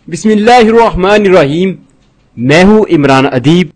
बिस्मिल्लाहिर्रहमानिर्रहीम। मैं हूं इमरान अदीब।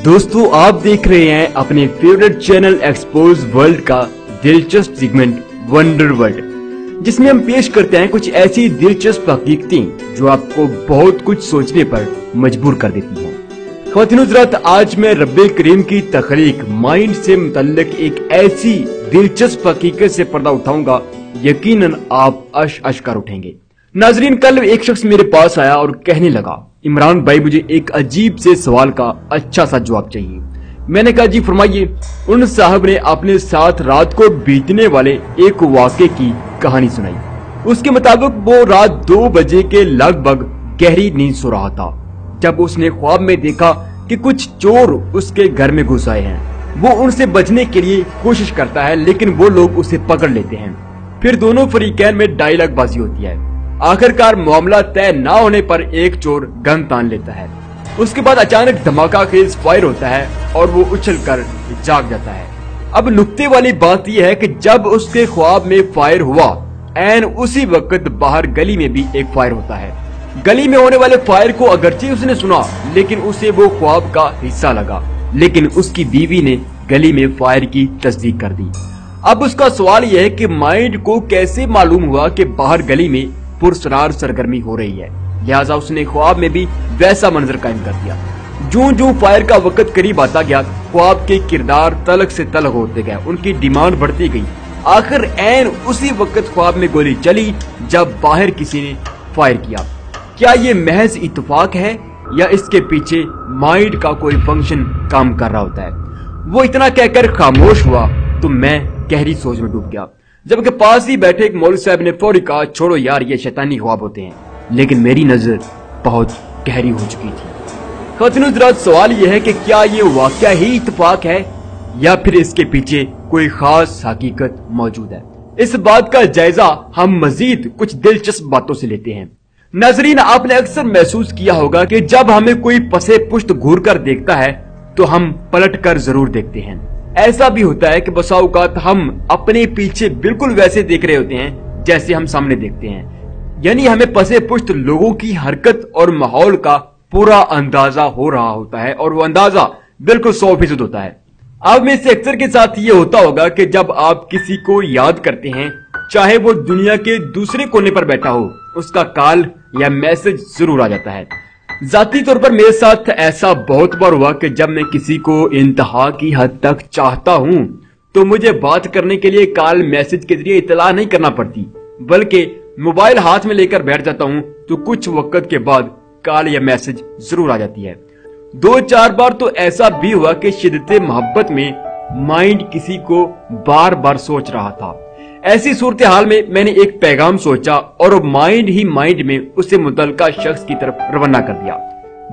दोस्तों, आप देख रहे हैं अपने फेवरेट चैनल एक्सपोज वर्ल्ड का दिलचस्प सेगमेंट वंडर वर्ल्ड, जिसमें हम पेश करते हैं कुछ ऐसी दिलचस्प हकीकतें जो आपको बहुत कुछ सोचने पर मजबूर कर देती हैं। ख्वातीन हज़रात, आज मैं रब्बे करीम की तख्लीक माइंड से मुतल्लिक एक ऐसी दिलचस्प हकीकत से पर्दा उठाऊंगा, यकीनन आप अश कर उठेंगे। नाजरीन, कल एक शख्स मेरे पास आया और कहने लगा, इमरान भाई मुझे एक अजीब से सवाल का अच्छा सा जवाब चाहिए। मैंने कहा जी फरमाइए। उन साहब ने अपने साथ रात को बीतने वाले एक वाक़े की कहानी सुनाई। उसके मुताबिक वो रात 2 बजे के लगभग गहरी नींद सो रहा था जब उसने ख्वाब में देखा कि कुछ चोर उसके घर में घुस आए हैं। वो उनसे बचने के लिए कोशिश करता है, लेकिन वो लोग उसे पकड़ लेते हैं। फिर दोनों फरीकैन में डायलॉग बाजी होती है। आखिरकार मामला तय न होने पर एक चोर गन तान लेता है। उसके बाद अचानक धमाका खेज फायर होता है और वो उछलकर जाग जाता है। अब नुक्ते वाली बात यह है कि जब उसके ख्वाब में फायर हुआ, ऐन उसी वक्त बाहर गली में भी एक फायर होता है। गली में होने वाले फायर को अगरचे उसने सुना, लेकिन उसे वो ख्वाब का हिस्सा लगा। लेकिन उसकी बीवी ने गली में फायर की तस्दीक कर दी। अब उसका सवाल यह है कि माइंड को कैसे मालूम हुआ कि बाहर गली में पुरसरार सरगर्मी हो रही है, लिहाजा उसने ख्वाब में भी वैसा मंजर कायम कर दिया। जो जो फायर का वक्त करीब आता गया, ख्वाब के किरदार तलक से तलक होते गए, उनकी डिमांड बढ़ती गई। आखिर ऐन उसी वक्त ख्वाब में गोली चली जब बाहर किसी ने फायर किया। क्या ये महज इत्तेफाक है या इसके पीछे माइंड का कोई फंक्शन काम कर रहा होता है? वो इतना कहकर खामोश हुआ तो मैं गहरी सोच में डूब गया, जबकि पास ही बैठे एक मौलवी साहब ने फौरी कहा, छोड़ो यार, ये शैतानी ख्वाब होते हैं। लेकिन मेरी नजर बहुत गहरी हो चुकी थी। ख्वातीन हज़रात, सवाल यह है कि क्या ये वाकया ही इत्तेफाक है या फिर इसके पीछे कोई खास हकीकत मौजूद है? इस बात का जायजा हम मजीद कुछ दिलचस्प बातों से लेते हैं। नाजरीन, आपने अक्सर महसूस किया होगा कि जब हमें कोई पसे पुश्त घूर कर देखता है तो हम पलट कर जरूर देखते हैं। ऐसा भी होता है कि बसा औकात हम अपने पीछे बिल्कुल वैसे देख रहे होते हैं जैसे हम सामने देखते हैं, यानी हमें पसे पुश्त लोगों की हरकत और माहौल का पूरा अंदाजा हो रहा होता है और वो अंदाजा बिल्कुल 100% होता है। अब में से अक्सर के साथ ये होता होगा कि जब आप किसी को याद करते हैं, चाहे वो दुनिया के दूसरे कोने पर बैठा हो, उसका कॉल या मैसेज जरूर आ जाता है। जाती तौर पर मेरे साथ ऐसा बहुत बार हुआ कि जब मैं किसी को इंतहा की हद तक चाहता हूं तो मुझे बात करने के लिए कॉल मैसेज के जरिए इतला नहीं करना पड़ती, बल्कि मोबाइल हाथ में लेकर बैठ जाता हूं तो कुछ वक्त के बाद कॉल या मैसेज जरूर आ जाती है। 2-4 बार तो ऐसा भी हुआ कि शिद्दत मोहब्बत में माइंड किसी को बार बार सोच रहा था। ऐसी सूरत हाल में मैंने एक पैगाम सोचा और माइंड ही माइंड में उसे मुतल्लिका शख्स की तरफ रवाना कर दिया।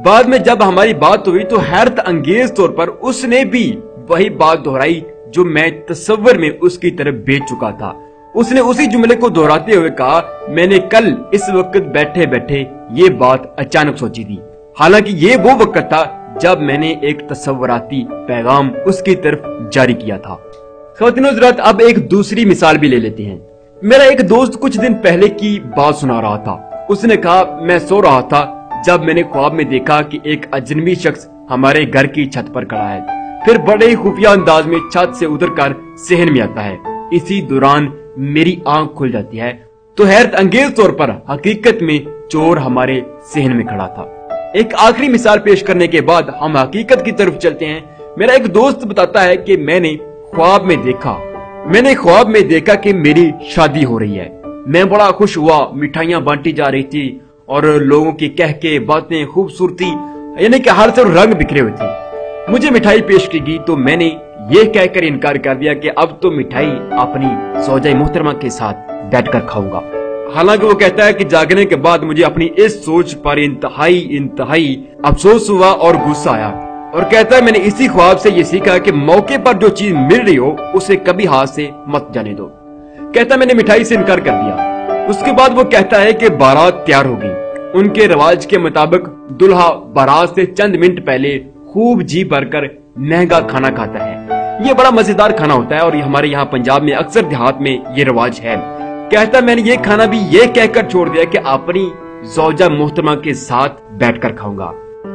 बाद में जब हमारी बात हुई तो हैरत अंगेज तौर पर उसने भी वही बात दोहराई जो मैं तस्वर में उसकी तरफ भेज चुका था। उसने उसी जुमले को दोहराते हुए कहा, मैंने कल इस वक्त बैठे बैठे ये बात अचानक सोची थी। हालांकि ये वो वक्त था जब मैंने एक तस्वराती पैगाम उसकी तरफ जारी किया था। ख्वातीन हज़रात, अब एक दूसरी मिसाल भी ले लेते हैं। मेरा एक दोस्त कुछ दिन पहले की बात सुना रहा था। उसने कहा, मैं सो रहा था जब मैंने ख्वाब में देखा कि एक अजनबी शख्स हमारे घर की छत पर खड़ा है, फिर बड़े खुफिया अंदाज में छत से उतरकर सहन में आता है। इसी दौरान मेरी आंख खुल जाती है तो हैरत अंगेज तौर पर हकीकत में चोर हमारे सहन में खड़ा था। एक आखिरी मिसाल पेश करने के बाद हम हकीकत की तरफ चलते हैं। मेरा एक दोस्त बताता है कि मैंने ख्वाब में देखा कि मेरी शादी हो रही है। मैं बड़ा खुश हुआ, मिठाइयां बांटी जा रही थी और लोगों की कह के बातें, खूबसूरती, यानी कि हर तरफ रंग बिखरे हुए थे। मुझे मिठाई पेश की गई तो मैंने ये कहकर इनकार कर दिया कि अब तो मिठाई अपनी सौजाई मोहतरमा के साथ बैठकर खाऊंगा। हालांकि वो कहता है कि जागने के बाद मुझे अपनी इस सोच पर इंतहाई अफसोस हुआ और गुस्सा आया, और कहता है मैंने इसी ख्वाब से ये सीखा कि मौके पर जो चीज मिल रही हो उसे कभी हाथ से मत जाने दो। कहता मैंने मिठाई से इनकार कर दिया। उसके बाद वो कहता है कि बारात तैयार हो गई। उनके रिवाज के मुताबिक दुल्हा बारात से चंद मिनट पहले खूब जी भरकर महंगा खाना खाता है। ये बड़ा मजेदार खाना होता है और हमारे यहाँ पंजाब में अक्सर देहात में ये रिवाज है। कहता मैंने ये खाना भी ये कहकर छोड़ दिया कि अपनी ज़ौजा मोहतरमा के साथ बैठकर खाऊंगा।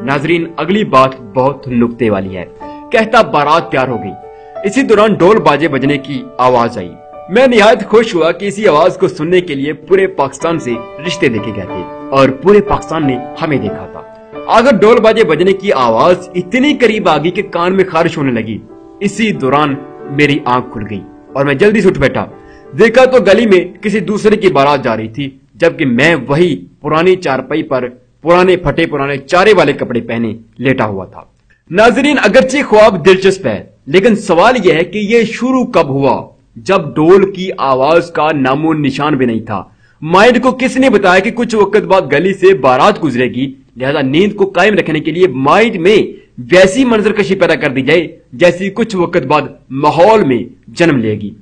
नाजरीन, अगली बात बहुत नुक्ते वाली है। कहता बारात तैयार हो गई। इसी दौरान ढोल बाजे बजने की आवाज आई। मैं निहायत खुश हुआ कि इसी आवाज को सुनने के लिए पूरे पाकिस्तान से रिश्ते देखे गए थे और पूरे पाकिस्तान ने हमें देखा था। अगर ढोल बाजे बजने की आवाज इतनी करीब आ गई कि कान में खारिश होने लगी। इसी दौरान मेरी आंख खुल गई और मैं जल्दी से उठ बैठा। देखा तो गली में किसी दूसरे की बारात जा रही थी, जबकि मैं वही पुरानी चारपाई पर पुराने फटे पुराने चारे वाले कपड़े पहने लेटा हुआ था। नाजरीन, अगरचे ख्वाब दिलचस्प है, लेकिन सवाल यह है कि यह शुरू कब हुआ, जब ढोल की आवाज का नामो निशान भी नहीं था। माइंड को किसने बताया कि कुछ वक्त बाद गली से बारात गुजरेगी, लिहाजा नींद को कायम रखने के लिए माइंड में वैसी मंजरकशी पैदा कर दी जाए जैसी कुछ वक्त बाद माहौल में जन्म लेगी।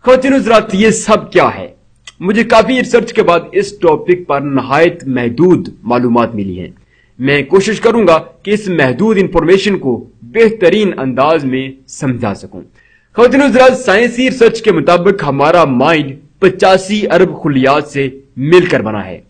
ख़वातीन हज़रात, ये सब क्या है? मुझे काफी रिसर्च के बाद इस टॉपिक पर नहायत महदूद मालूमात मिली हैं। मैं कोशिश करूंगा कि इस महदूद इंफॉर्मेशन को बेहतरीन अंदाज में समझा सकूं। ख़वातीन हज़रात, साइंसी रिसर्च के मुताबिक हमारा माइंड 85 अरब खुलियात से मिलकर बना है।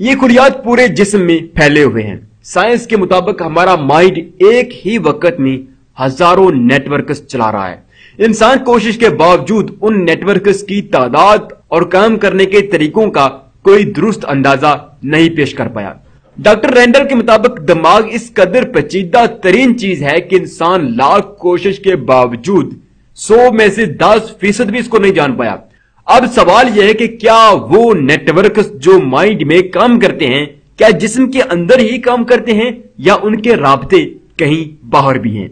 ये खुलियात पूरे जिस्म में फैले हुए हैं। साइंस के मुताबिक हमारा माइंड एक ही वक्त में हजारों नेटवर्क्स चला रहा है। इंसान कोशिश के बावजूद उन नेटवर्क्स की तादाद और काम करने के तरीकों का कोई दुरुस्त अंदाजा नहीं पेश कर पाया। डॉक्टर रैंडल के मुताबिक दिमाग इस कदर पेचीदा तरीन चीज है कि इंसान लाख कोशिश के बावजूद 100 में से 10% भी इसको नहीं जान पाया। अब सवाल यह है कि क्या वो नेटवर्क्स जो माइंड में काम करते हैं, क्या जिस्म के अंदर ही काम करते हैं या उनके राब्ते कहीं बाहर भी हैं,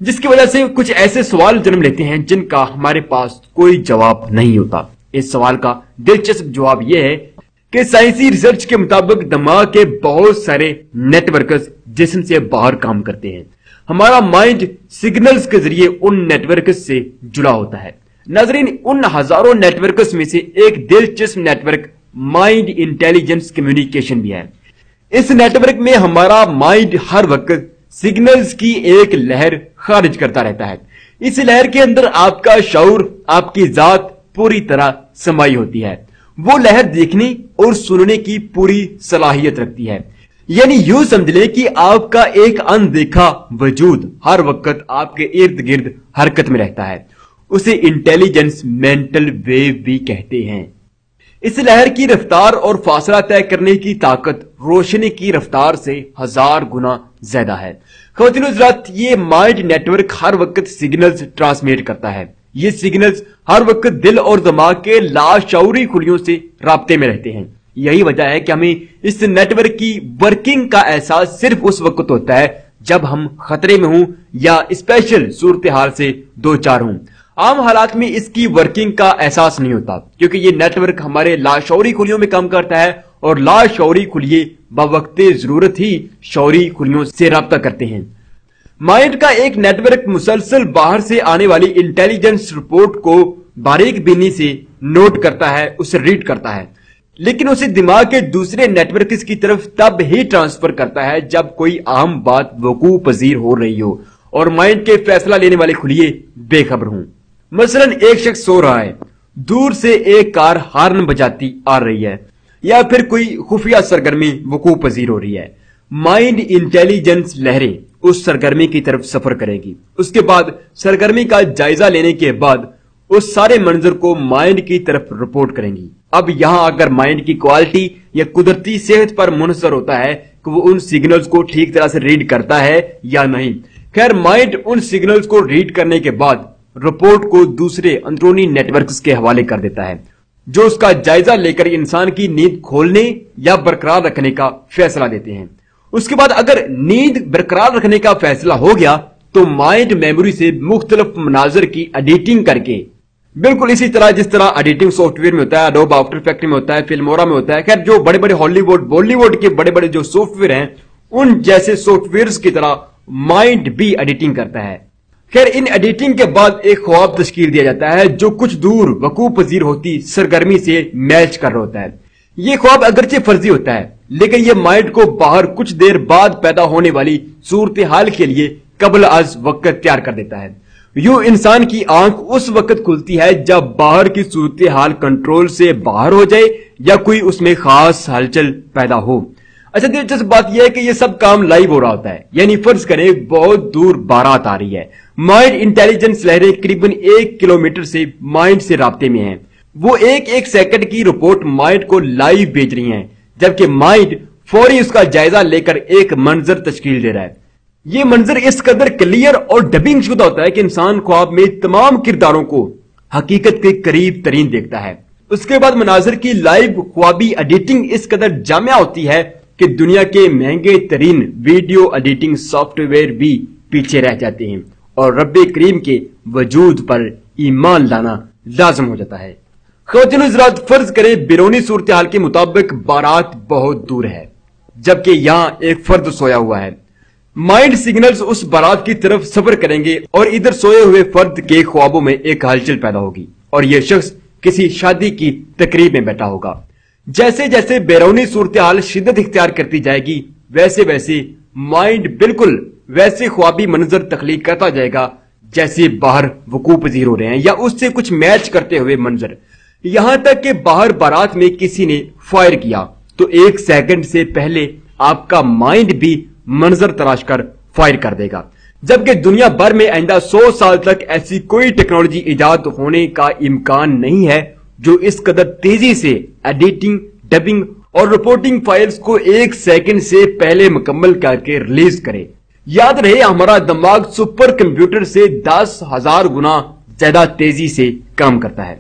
जिसकी वजह से कुछ ऐसे सवाल जन्म लेते हैं जिनका हमारे पास कोई जवाब नहीं होता। इस सवाल का दिलचस्प जवाब यह है कि साइंसी रिसर्च के मुताबिक दिमाग के बहुत सारे नेटवर्क्स जिस्म से बाहर काम करते हैं। हमारा माइंड सिग्नल्स के जरिए उन नेटवर्क्स से जुड़ा होता है। नाजरीन, उन हजारों नेटवर्क्स में से एक दिलचस्प नेटवर्क माइंड इंटेलिजेंस कम्युनिकेशन भी है। इस नेटवर्क में हमारा माइंड हर वक्त सिग्नल्स की एक लहर खारिज करता रहता है। इस लहर के अंदर आपका शऊर, आपकी जात पूरी तरह समाई होती है। वो लहर देखने और सुनने की पूरी सलाहियत रखती है। यानी यूं समझ लें कि आपका एक अनदेखा वजूद हर वक्त आपके इर्द गिर्द हरकत में रहता है। उसे इंटेलिजेंस मेंटल वेव भी कहते हैं। इस लहर की रफ्तार और फासला तय करने की ताकत रोशनी की रफ्तार से 1000 गुना ज्यादा है। ख़वातीन हज़रात, ये माइंड नेटवर्क हर वक्त सिग्नल्स ट्रांसमिट करता है। ये सिग्नल्स हर वक्त दिल और दिमाग के लाशऊरी खुलियों से राब्ते में रहते हैं। यही वजह है कि हमें इस नेटवर्क की वर्किंग का एहसास सिर्फ उस वक्त होता है जब हम खतरे में हों या स्पेशल सूरत हाल से दो चार हों। आम हालात में इसकी वर्किंग का एहसास नहीं होता, क्योंकि ये नेटवर्क हमारे लाशऊरी खुलियों में काम करता है और लाशऊरी खुलिये बवक्ते जरूरत ही शौरी खुलियों से राब्ता करते हैं। माइंड का एक नेटवर्क मुसलसल बाहर से आने वाली इंटेलिजेंस रिपोर्ट को बारीक बीनी से नोट करता है, उसे रीड करता है, लेकिन उसे दिमाग के दूसरे नेटवर्क की तरफ तब ही ट्रांसफर करता है जब कोई अहम बात वकूअ पजीर हो रही हो और माइंड के फैसला लेने वाले खुलिये बेखबर हों। मसलन एक शख्स सो रहा है, दूर से एक कार हार्न बजाती आ रही है या फिर कोई खुफिया सरगर्मी वकूअ पजीर हो रही है। माइंड इंटेलिजेंस लहरें उस सरगर्मी की तरफ सफर करेगी। उसके बाद सरगर्मी का जायजा लेने के बाद उस सारे मंजर को माइंड की तरफ रिपोर्ट करेंगी। अब यहां अगर माइंड की क्वालिटी या कुदरती सेहत पर मुनहसर होता है कि वो उन सिग्नल्स को ठीक तरह से रीड करता है या नहीं। खैर, माइंड उन सिग्नल्स को रीड करने के बाद रिपोर्ट को दूसरे अंदरूनी नेटवर्क्स के हवाले कर देता है, जो उसका जायजा लेकर इंसान की नींद खोलने या बरकरार रखने का फैसला देते हैं। उसके बाद अगर नींद बरकरार रखने का फैसला हो गया तो माइंड मेमोरी से मुख्तलिफ मनाजर की एडिटिंग करके, बिल्कुल इसी तरह जिस तरह एडिटिंग सॉफ्टवेयर में होता है, एडोब आफ्टर इफेक्ट में होता है, फिल्मोरा में होता है, खैर जो बड़े बड़े हॉलीवुड बॉलीवुड के बड़े बड़े जो सॉफ्टवेयर हैं, उन जैसे सॉफ्टवेयर की तरह माइंड भी एडिटिंग करता है। खैर, इन एडिटिंग के बाद एक ख्वाब तश्कील दिया जाता है जो कुछ दूर वकूअ पजीर होती सरगर्मी से मैच कर रहा होता है। ये ख्वाब अगरचे फर्जी होता है, लेकिन ये माइंड को बाहर कुछ देर बाद पैदा होने वाली सूरत हाल के लिए कबल अज वक्त तैयार कर देता है। यूं इंसान की आंख उस वक्त खुलती है जब बाहर की सूरत हाल कंट्रोल से बाहर हो जाए یا کوئی اس میں خاص ہلچل پیدا ہو۔ اچھا دلچسپ بات یہ ہے کہ یہ سب کام لائیو ہو رہا ہوتا ہے، یعنی فرض کریں بہت دور بارات آ رہی ہے، مائنڈ انٹیلیجنس لہریں قریباً 1 کلومیٹر سے مائنڈ سے رابطے میں ہیں، وہ ایک سیکنڈ کی رپورٹ مائنڈ کو لائیو بھیج رہی ہیں، جبکہ مائنڈ فوری اس کا جائزہ لے کر ایک منظر تشکیل دے رہا ہے۔ یہ منظر اس قدر کلیئر اور ڈبنگ شدہ ہوتا ہے کہ انسان خواب میں تمام کرداروں کو حقیقت کے قریب ترین دیکھتا ہے۔ اس کے بعد مناظر کی لائیو خوابی ایڈیٹنگ اس قدر جامع ہوتی ہے کہ دنیا کے مہنگے ترین ویڈیو ایڈیٹنگ سافٹ ویئر بھی پیچھے رہ جاتے ہیں اور رب کریم کے وجود پر ایمان لانا لازم ہو جاتا ہے۔ خواتین و حضرات، فرض کریں بیرونی صورتحال کے مطابق بارات بہت دور ہے، جبکہ یہاں ایک فرد سویا ہوا ہے۔ مائنڈ سگنلز اس بارات کی طرف سفر کریں گے اور ادھر سوئے ہوئے فرد کے خوابوں میں ایک ہلچل پیدا ہوگی اور یہ شخص کسی شادی کی تقریب میں بیٹھا ہوگا۔ جیسے جیسے بیرونی صورتحال شدت اختیار کرتی جائے گی، ویسے ویسے مائنڈ بالکل ویسے خوابی منظر تخلیق کرتا جائے گا جیسے باہر وقوع پذیر ہو رہے ہیں یا اس سے کچھ میچ کرتے ہوئے منظر، یہاں تک کہ باہر بارات میں کسی نے فائر کیا تو 1 سیکنڈ سے پہلے آپ کا مائنڈ بھی منظر تلاش کر فائر کر دے گا، جبکہ دنیا بھر میں آئندہ 100 سال تک ایسی کوئی ٹیکنالوجی ایجاد ہونے کا امکان نہیں ہے جو اس قدر تیزی سے ایڈیٹنگ، ڈبنگ اور رپورٹنگ فائلز کو 1 سیکنڈ سے پہلے مکمل کر کے ریلیز کرے۔ یاد رہے ہمارا دماغ سپر کمپیوٹر سے 10,000 گنا زیادہ تیزی سے کام کرتا ہے۔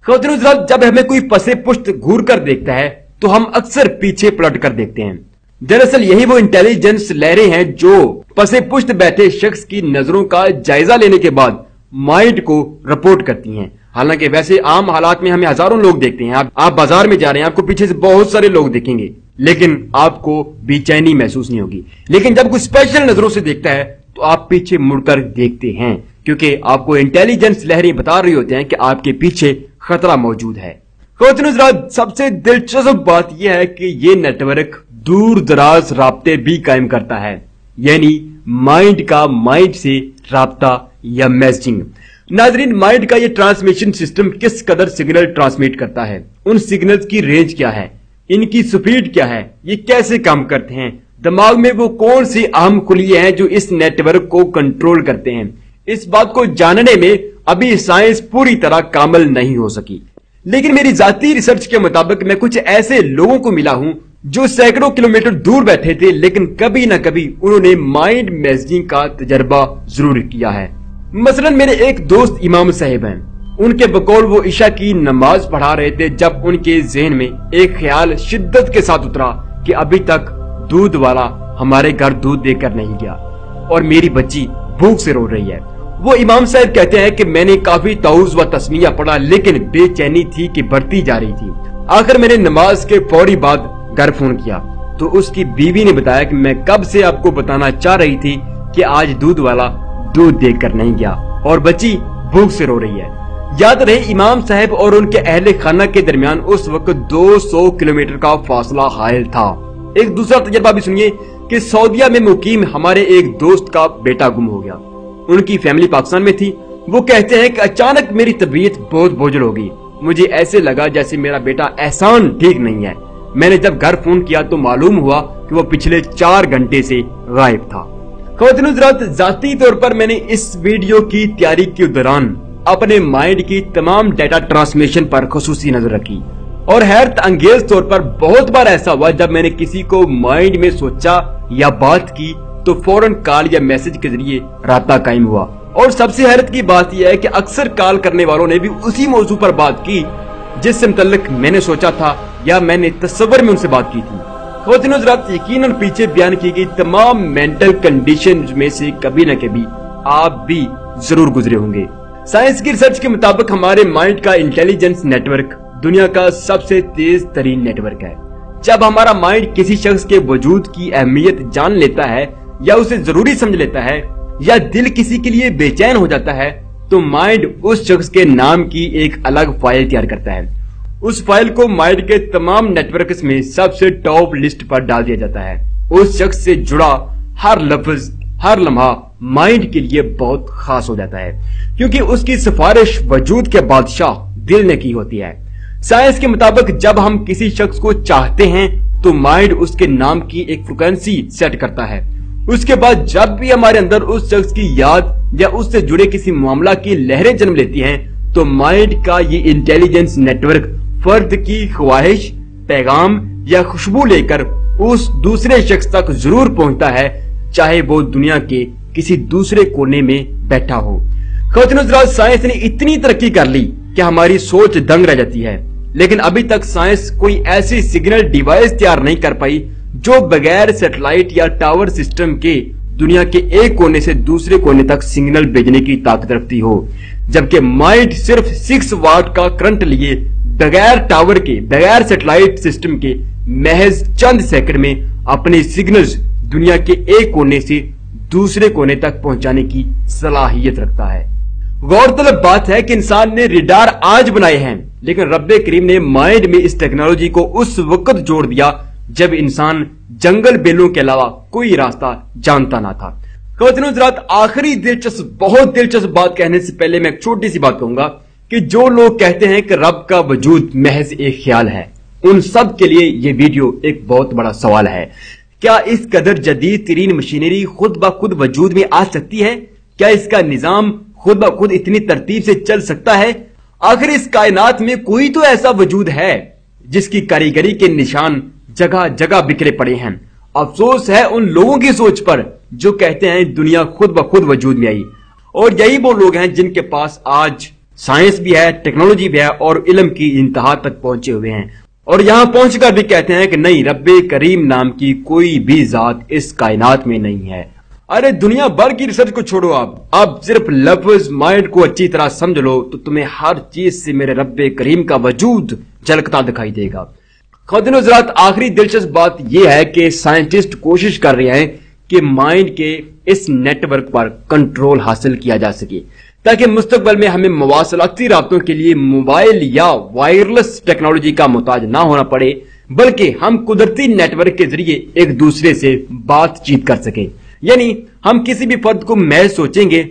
خواتین و حضرات، جب ہمیں کوئی پسے پشت گھور کر دیکھتا ہے تو ہم اکثر پیچھے پلٹ کر دیکھتے ہیں۔ دراصل یہی وہ انٹیلیجنس لہریں ہیں جو پسے پشت بیٹھے شخص کی نظروں کا جائزہ لینے کے بعد مائنڈ کو رپورٹ کرتی ہیں۔ حالانکہ ویسے عام حالات میں ہمیں ہزاروں لوگ دیکھتے ہیں، آپ بازار میں جا رہے ہیں، آپ کو پیچھے سے بہت سارے لوگ دیکھیں گے لیکن آپ کو بے چینی محسوس نہیں ہوگی، لیکن جب کوئی اسپیشل نظروں سے دیکھتا ہے تو آپ پیچھے مڑ کر دیکھتے ہیں کیونکہ آپ کو انٹیلیجنس لہریں بتا رہی ہوتے ہیں کہ آپ کے پیچھے خطرہ موجود ہے۔ خواتین و حضرات، سب سے دلچسپ بات یہ ہے کہ یہ نیٹ ورک دور دراز رابطے بھی قائم کرتا ہے، یعنی مائنڈ کا مائنڈ سے رابطہ یا میسجنگ۔ ناظرین، مائنڈ کا یہ ٹرانسمیشن سسٹم کس قدر سگنل ٹرانسمیٹ کرتا ہے، ان سگنلز کی رینج کیا ہے، ان کی سپیڈ کیا ہے، یہ کیسے کام کرتے ہیں، دماغ میں وہ کون سی اہم خلیے ہیں جو اس نیٹ ورک کو کنٹرول کرتے ہیں، اس بات کو جاننے میں ابھی سائنس پوری طرح کامل نہیں ہو سکی۔ لیکن میری ذاتی ریسرچ کے مطابق میں کچھ ایسے لوگوں کو ملا ہوں جو سینکڑوں کلومیٹر دور بیٹھے تھے لیکن کبھی نہ کبھی انہوں نے مائنڈ میسجنگ کا تجربہ ضرور کیا ہے۔ مثلا میرے ایک دوست امام صاحب ہیں، ان کے بقول وہ عشاء کی نماز پڑھا رہے تھے جب ان کے ذہن میں ایک خیال شدت کے ساتھ اترا کہ ابھی تک دودھ والا ہمارے گھر دودھ دے کر نہیں گیا اور میری بچی بھوک سے رو رہی ہے۔ وہ امام صاحب کہتے ہیں کہ میں نے کافی تعوذ و تسمیہ پڑھا لیکن بے چینی تھی کہ بڑھتی جا رہی تھی۔ آخر میں نے نماز کے فوری بعد گھر فون کیا تو اس کی بیوی نے بتایا کہ میں کب سے آپ کو بتانا چاہ رہی تھی کہ آج دودھ والا دودھ دے کر نہیں گیا اور بچی بھوک سے رو رہی ہے۔ یاد رہے امام صاحب اور ان کے اہل خانہ کے درمیان اس وقت 200 کلومیٹر کا فاصلہ حائل تھا۔ ایک دوسرا تجربہ بھی سنیے کہ سعودیہ میں مقیم ہمارے ایک دوست کا بیٹا گم ہو گیا، ان کی فیملی پاکستان میں تھی۔ وہ کہتے ہیں کہ اچانک میری طبیعت بہت بوجھل ہو گئی، مجھے ایسے لگا جیسے میرا بیٹا احسان ٹھیک نہیں ہے۔ میں نے جب گھر فون کیا تو معلوم ہوا کہ وہ پچھلے 4 گھنٹے سے غائب تھا۔ خواتین حضرات، ذاتی طور پر میں نے اس ویڈیو کی تیاری کے دوران اپنے مائنڈ کی تمام ڈیٹا ٹرانسمیشن پر خصوصی نظر رکھی اور حیرت انگیز طور پر بہت بار ایسا ہوا جب میں نے کسی کو مائنڈ میں سوچا یا بات کی تو فوراً کال یا میسج کے ذریعے رابطہ قائم ہوا، اور سب سے حیرت کی بات یہ ہے کہ اکثر کال کرنے والوں نے بھی اسی موضوع پر بات کی جس سے متعلق میں نے سوچا تھا یا میں نے تصور میں ان سے بات کی تھی۔ خواتین حضرات، یقیناً پیچھے بیان کی گئی تمام مینٹل کنڈیشن میں سے کبھی نہ کبھی آپ بھی ضرور گزرے ہوں گے۔ سائنس کی ریسرچ کے مطابق ہمارے مائنڈ کا انٹیلیجنس نیٹ ورک دنیا کا سب سے تیز ترین نیٹ ورک ہے۔ جب ہمارا مائنڈ کسی شخص کے وجود کی اہمیت جان لیتا ہے یا اسے ضروری سمجھ لیتا ہے یا دل کسی کے لیے بے چین ہو جاتا ہے تو مائنڈ اس شخص کے نام کی ایک الگ فائل تیار کرتا ہے۔ اس فائل کو مائنڈ کے تمام نیٹ ورکس میں سب سے ٹاپ لسٹ پر ڈال دیا جاتا ہے۔ اس شخص سے جڑا ہر لفظ، ہر لمحہ مائنڈ کے لیے بہت خاص ہو جاتا ہے کیونکہ اس کی سفارش وجود کے بادشاہ دل نے کی ہوتی ہے۔ साइंस के मुताबिक जब हम किसी शख्स को चाहते हैं तो माइंड उसके नाम की एक फ्रीक्वेंसी सेट करता है। उसके बाद जब भी हमारे अंदर उस शख्स की याद या उससे जुड़े किसी मामला की लहरें जन्म लेती हैं तो माइंड का ये इंटेलिजेंस नेटवर्क फर्द की ख्वाहिश, पैगाम या खुशबू लेकर उस दूसरे शख्स तक जरूर पहुंचता है, चाहे वो दुनिया के किसी दूसरे कोने में बैठा हो। ख़वातीन-ओ-हज़रात, साइंस ने इतनी तरक्की कर ली कि हमारी सोच दंग रह जाती है, लेकिन अभी तक साइंस कोई ऐसी सिग्नल डिवाइस तैयार नहीं कर पाई जो बगैर सैटेलाइट या टावर सिस्टम के दुनिया के एक कोने से दूसरे कोने तक सिग्नल भेजने की ताकत रखती हो। जबकि माइंड सिर्फ 6 वाट का करंट लिए बगैर टावर के, बगैर सैटेलाइट सिस्टम के महज चंद सेकंड में अपने सिग्नल्स दुनिया के एक कोने से दूसरे कोने तक पहुंचाने की सलाहियत रखता है। गौरतलब बात है कि इंसान ने रडार आज बनाए हैं, लेकिन रब्बे करीम ने माइंड में इस टेक्नोलॉजी को उस वक्त जोड़ दिया जब इंसान जंगल बेलों के अलावा कोई रास्ता जानता ना था। ख़वातीन-ओ-हज़रात, आखिरी दिलचस्प, बहुत दिलचस्प बात कहने से पहले मैं एक छोटी सी बात कहूंगा कि जो लोग कहते हैं कि रब का वजूद महज एक ख्याल है, उन सब के लिए ये वीडियो एक बहुत बड़ा सवाल है। क्या इस कदर जदीद तरीन मशीनरी खुद ब खुद वजूद में आ सकती है? क्या इसका निजाम खुद ब खुद इतनी तरतीब से चल सकता है? आखिर इस कायनात में कोई तो ऐसा वजूद है जिसकी कारीगरी के निशान जगह जगह बिखरे पड़े हैं। अफसोस है उन लोगों की सोच पर जो कहते हैं दुनिया खुद ब खुद वजूद में आई, और यही वो लोग हैं जिनके पास आज साइंस भी है, टेक्नोलॉजी भी है और इल्म की इंतहा तक पहुंचे हुए हैं, और यहां पहुंचकर भी कहते हैं कि नहीं, रब्बे करीम नाम की कोई भी जात इस कायनात में नहीं है। अरे दुनिया भर की रिसर्च को छोड़ो, अब सिर्फ लफ्ज माइंड को अच्छी तरह समझ लो तो तुम्हें हर चीज से मेरे रब्बे करीम का वजूद झलकता दिखाई देगा। ख़वातीन-ओ-हज़रात, आखिरी दिलचस्प बात यह है कि साइंटिस्ट कोशिश कर रहे हैं कि माइंड के इस नेटवर्क पर कंट्रोल हासिल किया जा सके, ताकि मुस्तकबिल में हमें मवासलाती राब्तों के लिए मोबाइल या वायरलेस टेक्नोलॉजी का मोहताज ना होना पड़े, बल्कि हम कुदरती नेटवर्क के जरिए एक दूसरे से बातचीत कर सकें। यानी हम किसी भी फर्द को महज सोचेंगे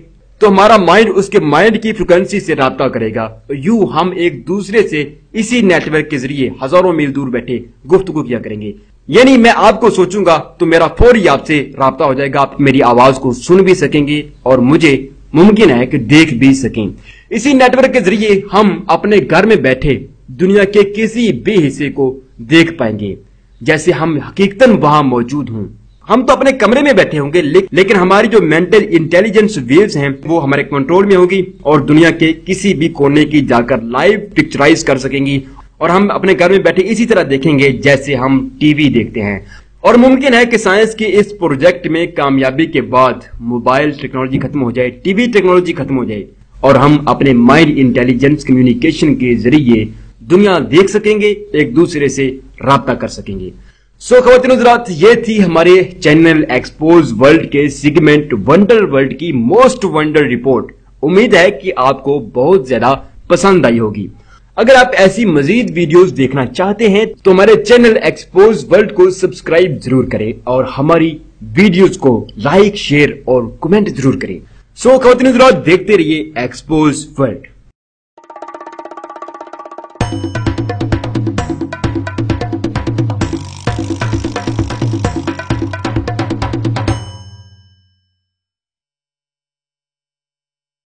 तो हमारा माइंड उसके माइंड की फ्रिक्वेंसी से राब्ता करेगा, यूं हम एक दूसरे से इसी नेटवर्क के जरिए हजारों मील दूर बैठे गुफ्तगू किया करेंगे। यानी मैं आपको सोचूंगा तो मेरा फौरी आपसे राब्ता हो जाएगा, आप मेरी आवाज को सुन भी सकेंगे और मुझे मुमकिन है कि देख भी सकें। इसी नेटवर्क के जरिए हम अपने घर में बैठे दुनिया के किसी भी हिस्से को देख पाएंगे जैसे हम हकीकतन वहां मौजूद हों। हम तो अपने कमरे में बैठे होंगे, लेकिन हमारी जो मेंटल इंटेलिजेंस वेव्स हैं वो हमारे कंट्रोल में होगी और दुनिया के किसी भी कोने की जाकर लाइव पिक्चराइज कर सकेंगी, और हम अपने घर में बैठे इसी तरह देखेंगे जैसे हम टीवी देखते हैं। और मुमकिन है कि साइंस के इस प्रोजेक्ट में कामयाबी के बाद मोबाइल टेक्नोलॉजी खत्म हो जाए, टीवी टेक्नोलॉजी खत्म हो जाए और हम अपने माइंड इंटेलिजेंस कम्युनिकेशन के जरिए दुनिया देख सकेंगे, एक दूसरे से राब्ता कर सकेंगे। ख़वातीन-ओ-हज़रात, ये थी हमारे चैनल एक्सपोज वर्ल्ड के सेगमेंट वंडर वर्ल्ड की मोस्ट वंडर रिपोर्ट। उम्मीद है कि आपको बहुत ज्यादा पसंद आई होगी। अगर आप ऐसी मजीद वीडियोस देखना चाहते हैं तो हमारे चैनल एक्सपोज वर्ल्ड को सब्सक्राइब जरूर करें और हमारी वीडियोस को लाइक, शेयर और कमेंट जरूर करें। ख़वातीन-ओ-हज़रात, देखते रहिए एक्सपोज वर्ल्ड।